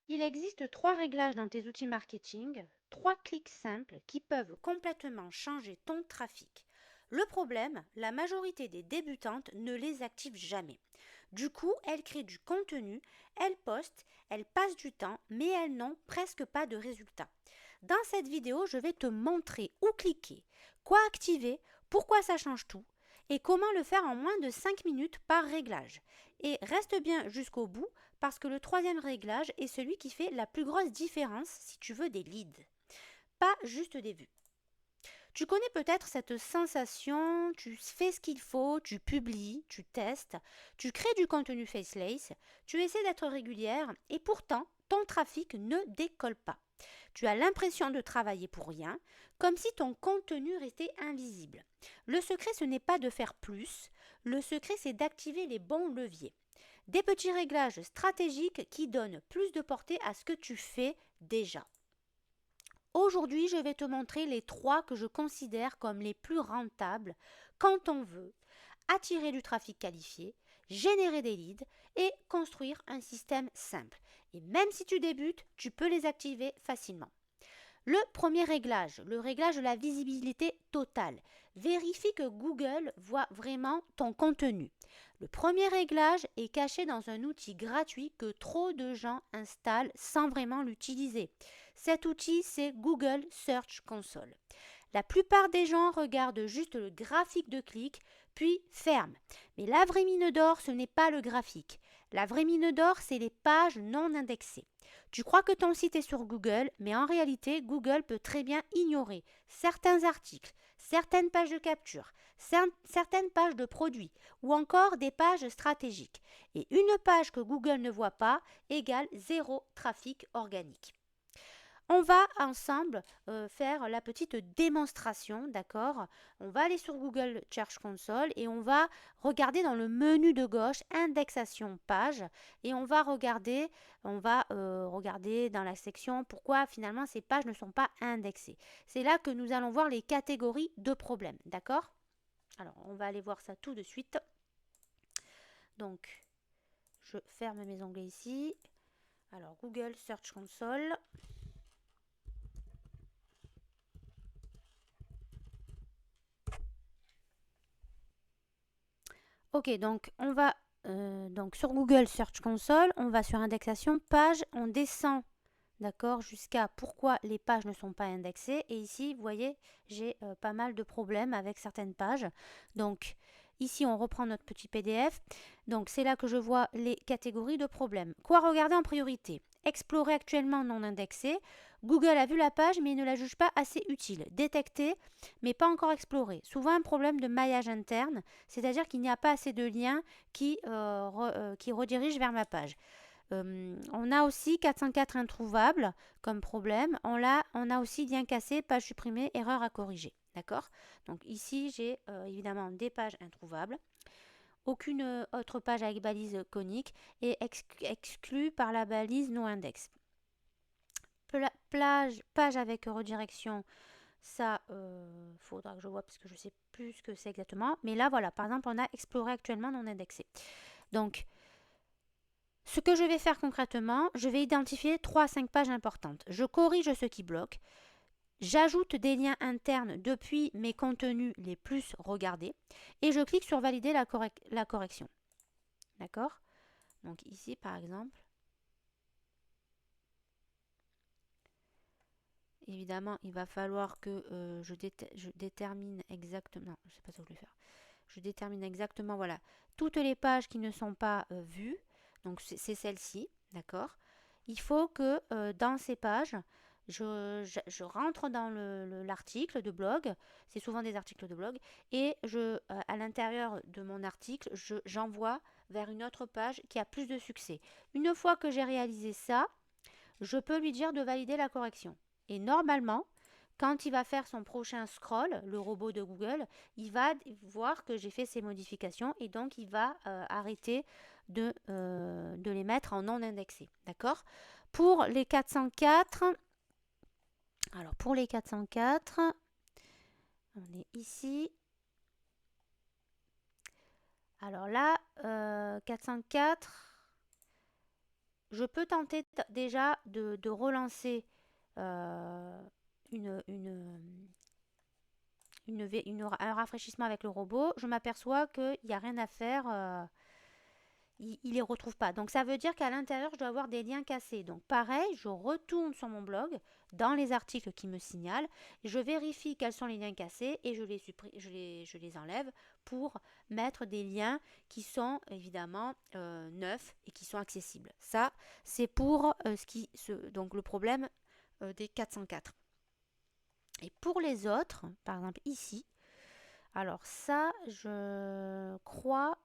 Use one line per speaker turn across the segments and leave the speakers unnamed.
Il existe trois réglages dans tes outils marketing, trois clics simples qui peuvent complètement changer ton trafic. Le problème, la majorité des débutantes ne les activent jamais. Du coup, elles créent du contenu, elles postent, elles passent du temps, mais elles n'ont presque pas de résultats. Dans cette vidéo, je vais te montrer où cliquer, quoi activer, pourquoi ça change tout et comment le faire en moins de 5 minutes par réglage. Et reste bien jusqu'au bout parce que le troisième réglage est celui qui fait la plus grosse différence si tu veux des leads, pas juste des vues. Tu connais peut-être cette sensation, tu fais ce qu'il faut, tu publies, tu testes, tu crées du contenu faceless, tu essaies d'être régulière et pourtant ton trafic ne décolle pas. Tu as l'impression de travailler pour rien, comme si ton contenu restait invisible. Le secret, ce n'est pas de faire plus, le secret, c'est d'activer les bons leviers. Des petits réglages stratégiques qui donnent plus de portée à ce que tu fais déjà. Aujourd'hui, je vais te montrer les trois que je considère comme les plus rentables quand on veut attirer du trafic qualifié, générer des leads et construire un système simple. Et même si tu débutes, tu peux les activer facilement. Le premier réglage, le réglage de la visibilité totale. Vérifie que Google voit vraiment ton contenu. Le premier réglage est caché dans un outil gratuit que trop de gens installent sans vraiment l'utiliser. Cet outil, c'est Google Search Console. La plupart des gens regardent juste le graphique de clic, puis ferment. Mais la vraie mine d'or, ce n'est pas le graphique. La vraie mine d'or, c'est les pages non indexées. Tu crois que ton site est sur Google, mais en réalité, Google peut très bien ignorer certains articles, certaines pages de capture, certaines pages de produits ou encore des pages stratégiques. Et une page que Google ne voit pas égale zéro trafic organique. On va ensemble faire la petite démonstration, d'accord? On va aller sur Google Search Console et on va regarder dans le menu de gauche indexation page et on va regarder dans la section pourquoi finalement ces pages ne sont pas indexées. C'est là que nous allons voir les catégories de problèmes, d'accord? Alors, on va aller voir ça tout de suite. Donc, je ferme mes onglets ici. Alors, Google Search Console. Ok, donc on va donc sur Google Search Console, on va sur indexation page, on descend, d'accord, jusqu'à pourquoi les pages ne sont pas indexées. Et ici, vous voyez, j'ai pas mal de problèmes avec certaines pages. Donc ici, on reprend notre petit PDF. Donc c'est là que je vois les catégories de problèmes. Quoi regarder en priorité? Explorer actuellement non indexé. Google a vu la page mais il ne la juge pas assez utile. Détecter mais pas encore exploré. Souvent un problème de maillage interne, c'est-à-dire qu'il n'y a pas assez de liens qui redirigent vers ma page. On a aussi 404 introuvables comme problème. On a aussi lien cassé, page supprimée, erreur à corriger. D'accord? Donc ici, j'ai évidemment des pages introuvables. Aucune autre page avec balise conique et exclue par la balise no index. Page avec redirection, ça, faudra que je vois parce que je ne sais plus ce que c'est exactement. Mais là, voilà, par exemple, on a exploré actuellement non indexé. Donc, ce que je vais faire concrètement, je vais identifier 3 à 5 pages importantes. Je corrige ce qui bloque. J'ajoute des liens internes depuis mes contenus les plus regardés. Et je clique sur valider la correction. D'accord? Donc ici, par exemple, évidemment, il va falloir que je détermine exactement. Non, je ne sais pas ce que je vais faire. Je détermine exactement, voilà, toutes les pages qui ne sont pas vues. Donc c'est celle-ci, d'accord? Il faut que dans ces pages, je rentre dans l'article de blog, c'est souvent des articles de blog, et à l'intérieur de mon article, j'envoie vers une autre page qui a plus de succès. Une fois que j'ai réalisé ça, je peux lui dire de valider la correction. Et normalement, quand il va faire son prochain scroll, le robot de Google, il va voir que j'ai fait ces modifications et donc il va arrêter de les mettre en non indexé. D'accord? Pour les 404, alors pour les 404, on est ici. Alors là, 404, je peux tenter déjà de relancer euh, une, une, un rafraîchissement avec le robot. Je m'aperçois qu'il n'y a rien à faire. Il les retrouve pas. Donc ça veut dire qu'à l'intérieur, je dois avoir des liens cassés. Donc pareil, je retourne sur mon blog, dans les articles qui me signalent, je vérifie quels sont les liens cassés et je les supprime, je les enlève pour mettre des liens qui sont évidemment neufs et qui sont accessibles. Ça, c'est pour donc le problème des 404. Et pour les autres, par exemple ici, alors ça, je crois.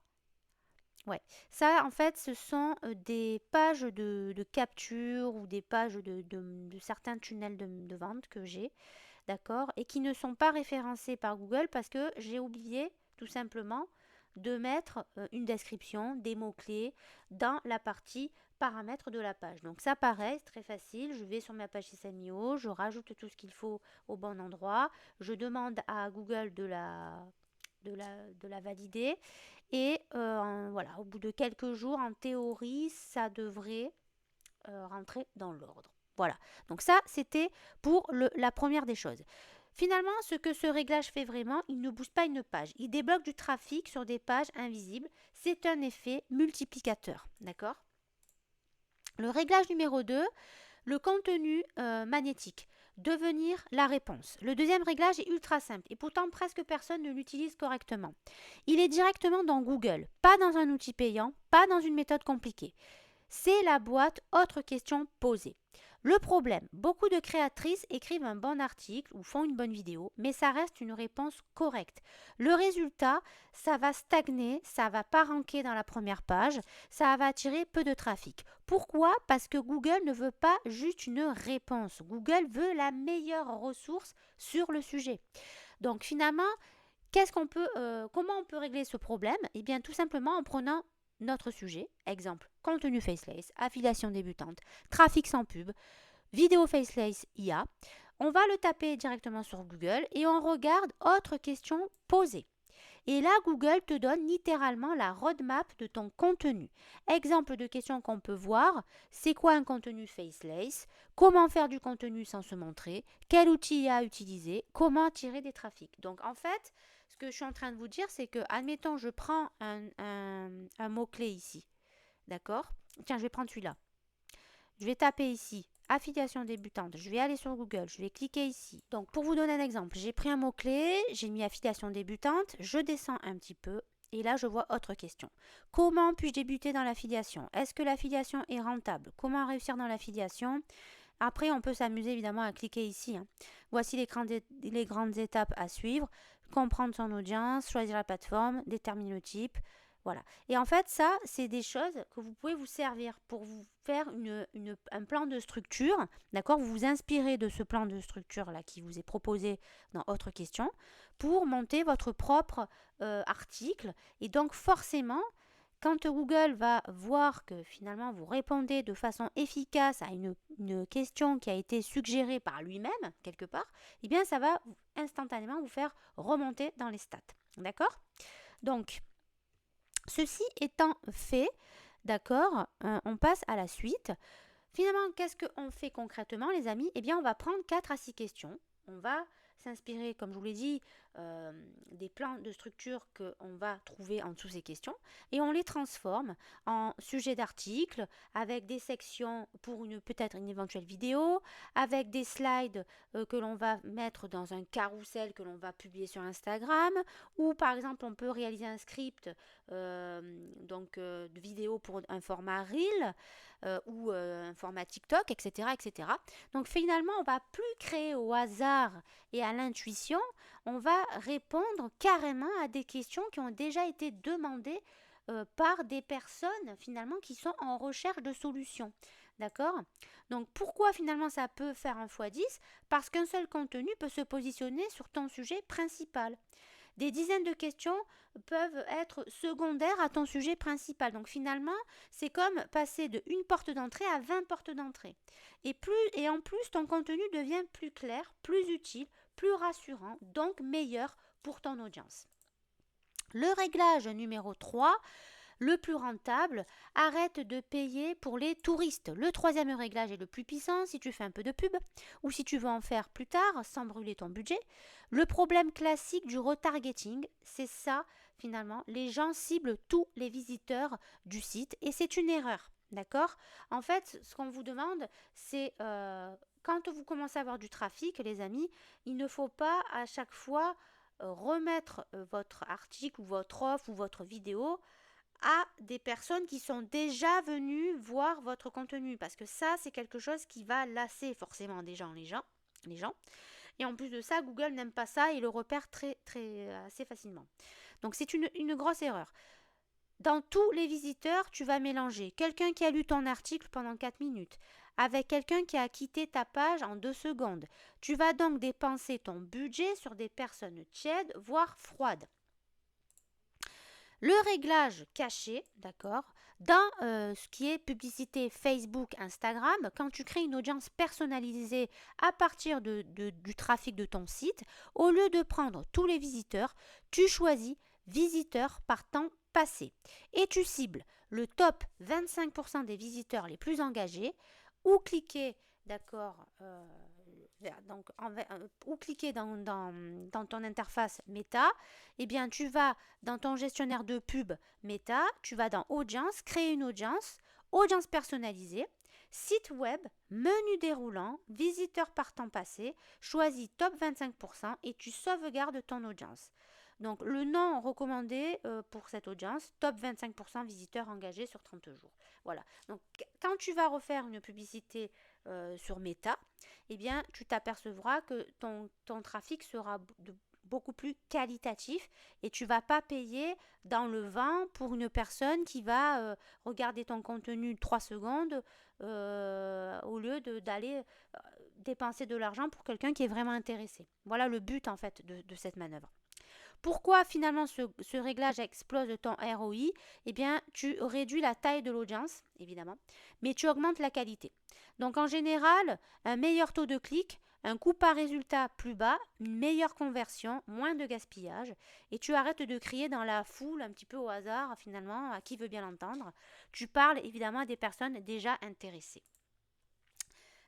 Ouais, ça en fait ce sont des pages de capture ou des pages de certains tunnels de vente que j'ai, d'accord, et qui ne sont pas référencés par Google parce que j'ai oublié tout simplement de mettre une description, des mots-clés dans la partie paramètres de la page. Donc ça pareil, c'est très facile, je vais sur ma page SMIO, je rajoute tout ce qu'il faut au bon endroit, je demande à Google de la valider. Et voilà, au bout de quelques jours, en théorie, ça devrait rentrer dans l'ordre. Voilà, donc ça, c'était pour la première des choses. Finalement, ce que ce réglage fait vraiment, il ne booste pas une page. Il débloque du trafic sur des pages invisibles. C'est un effet multiplicateur. D'accord? Le réglage numéro 2, le contenu magnétique. Devenir la réponse. Le deuxième réglage est ultra simple et pourtant presque personne ne l'utilise correctement. Il est directement dans Google, pas dans un outil payant, pas dans une méthode compliquée. C'est la boîte autre question posée. Le problème, beaucoup de créatrices écrivent un bon article ou font une bonne vidéo, mais ça reste une réponse correcte. Le résultat, ça va stagner, ça va pas ranker dans la première page, ça va attirer peu de trafic. Pourquoi? Parce que Google ne veut pas juste une réponse. Google veut la meilleure ressource sur le sujet. Donc finalement, comment on peut régler ce problème? Eh bien, tout simplement en prenant notre sujet, exemple, contenu faceless, affiliation débutante, trafic sans pub, vidéo faceless IA. On va le taper directement sur Google et on regarde autres questions posées. Et là, Google te donne littéralement la roadmap de ton contenu. Exemple de questions qu'on peut voir, c'est quoi un contenu faceless? Comment faire du contenu sans se montrer? Quel outil à utiliser? Comment attirer des trafics? Donc en fait, ce que je suis en train de vous dire, c'est que, admettons, je prends un mot-clé ici. D'accord? Tiens, je vais prendre celui-là. Je vais taper ici affiliation débutante. Je vais aller sur Google. Je vais cliquer ici. Donc, pour vous donner un exemple, j'ai pris un mot-clé, j'ai mis affiliation débutante. Je descends un petit peu. Et là, je vois autre question. Comment puis-je débuter dans l'affiliation? Est-ce que l'affiliation est rentable? Comment réussir dans l'affiliation? Après, on peut s'amuser évidemment à cliquer ici. Voici les grandes étapes à suivre. Comprendre son audience, choisir la plateforme, déterminer le type. Voilà. Et en fait, ça, c'est des choses que vous pouvez vous servir pour vous faire un plan de structure. D'accord? Vous vous inspirez de ce plan de structure-là qui vous est proposé dans Autre question pour monter votre propre article. Et donc, forcément, quand Google va voir que finalement vous répondez de façon efficace à une question qui a été suggérée par lui-même, quelque part, eh bien ça va instantanément vous faire remonter dans les stats. D'accord? Donc, ceci étant fait, d'accord, on passe à la suite. Finalement, qu'est-ce qu'on fait concrètement, les amis? Eh bien, on va prendre 4 à 6 questions. On va s'inspirer, comme je vous l'ai dit, des plans de structure qu'on va trouver en dessous ces questions et on les transforme en sujets d'articles avec des sections pour peut-être une éventuelle vidéo, avec des slides que l'on va mettre dans un carrousel que l'on va publier sur Instagram ou par exemple on peut réaliser un script de vidéo pour un format Reel ou un format TikTok, etc., etc. Donc finalement, on va plus créer au hasard et à l'intuition, on va répondre carrément à des questions qui ont déjà été demandées par des personnes finalement qui sont en recherche de solutions. D'accord? Donc pourquoi finalement ça peut faire un x10? Parce qu'un seul contenu peut se positionner sur ton sujet principal. Des dizaines de questions peuvent être secondaires à ton sujet principal. Donc finalement, c'est comme passer de une porte d'entrée à 20 portes d'entrée. Et en plus, ton contenu devient plus clair, plus utile, plus rassurant, donc meilleur pour ton audience. Le réglage numéro 3, Le plus rentable, arrête de payer pour les touristes. Le troisième réglage est le plus puissant si tu fais un peu de pub ou si tu veux en faire plus tard sans brûler ton budget. Le problème classique du retargeting, c'est ça finalement. Les gens ciblent tous les visiteurs du site et c'est une erreur. D'accord? En fait, ce qu'on vous demande, c'est quand vous commencez à avoir du trafic, les amis, il ne faut pas à chaque fois remettre votre article ou votre offre ou votre vidéo à des personnes qui sont déjà venues voir votre contenu parce que ça, c'est quelque chose qui va lasser forcément les gens. Et en plus de ça, Google n'aime pas ça et le repère assez facilement. Donc c'est une grosse erreur. Dans tous les visiteurs, tu vas mélanger quelqu'un qui a lu ton article pendant 4 minutes avec quelqu'un qui a quitté ta page en 2 secondes. Tu vas donc dépenser ton budget sur des personnes tièdes, voire froides. Le réglage caché, d'accord, dans ce qui est publicité Facebook, Instagram, quand tu crées une audience personnalisée à partir du trafic de ton site, au lieu de prendre tous les visiteurs, tu choisis visiteurs par temps passé et tu cibles le top 25% des visiteurs les plus engagés ou cliquer, d'accord, ou cliquer dans ton interface Meta, eh bien tu vas dans ton gestionnaire de pub Meta, tu vas dans Audience, créer une audience personnalisée, site web, menu déroulant, visiteurs par temps passé, choisis top 25% et tu sauvegardes ton audience. Donc le nom recommandé pour cette audience, top 25% visiteurs engagés sur 30 jours. Voilà. Donc quand tu vas refaire une publicité sur Meta, eh bien tu t'apercevras que ton trafic sera beaucoup plus qualitatif et tu vas pas payer dans le vent pour une personne qui va regarder ton contenu 3 secondes au lieu d'aller dépenser de l'argent pour quelqu'un qui est vraiment intéressé. Voilà le but en fait de cette manœuvre. Pourquoi finalement ce réglage explose ton ROI? Eh bien, tu réduis la taille de l'audience, évidemment, mais tu augmentes la qualité. Donc en général, un meilleur taux de clic, un coût par résultat plus bas, une meilleure conversion, moins de gaspillage, et tu arrêtes de crier dans la foule un petit peu au hasard finalement à qui veut bien l'entendre. Tu parles évidemment à des personnes déjà intéressées.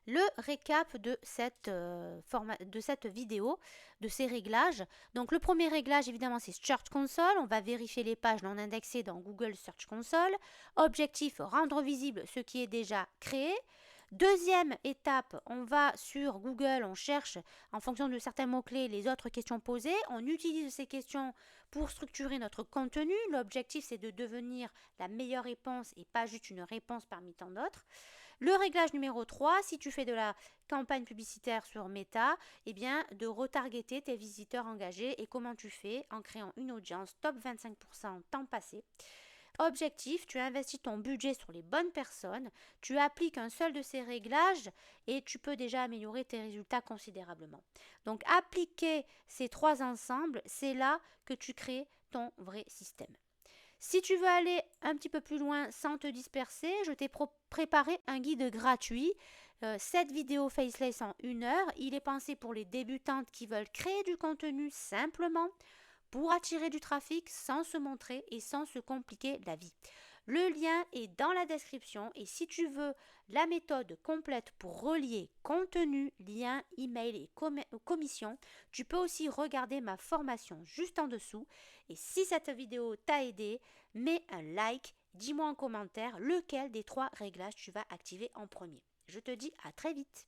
Le récap de cette vidéo, de ces réglages. Donc le premier réglage évidemment c'est Search Console, on va vérifier les pages non indexées dans Google Search Console. Objectif, rendre visible ce qui est déjà créé. Deuxième étape, on va sur Google, on cherche en fonction de certains mots-clés les autres questions posées. On utilise ces questions pour structurer notre contenu. L'objectif c'est de devenir la meilleure réponse et pas juste une réponse parmi tant d'autres. Le réglage numéro 3, si tu fais de la campagne publicitaire sur Meta, eh bien de retargeter tes visiteurs engagés. Et comment tu fais? En créant une audience top 25% temps passé. Objectif, tu investis ton budget sur les bonnes personnes, tu appliques un seul de ces réglages et tu peux déjà améliorer tes résultats considérablement. Donc appliquer ces trois ensembles, c'est là que tu crées ton vrai système. Si tu veux aller un petit peu plus loin sans te disperser, je t'ai préparé un guide gratuit. Cette vidéo Faceless en 1 heure, il est pensé pour les débutantes qui veulent créer du contenu simplement pour attirer du trafic sans se montrer et sans se compliquer la vie. Le lien est dans la description et si tu veux la méthode complète pour relier contenu, lien, email et commission, tu peux aussi regarder ma formation juste en dessous. Et si cette vidéo t'a aidé, mets un like, dis-moi en commentaire lequel des 3 réglages tu vas activer en premier. Je te dis à très vite.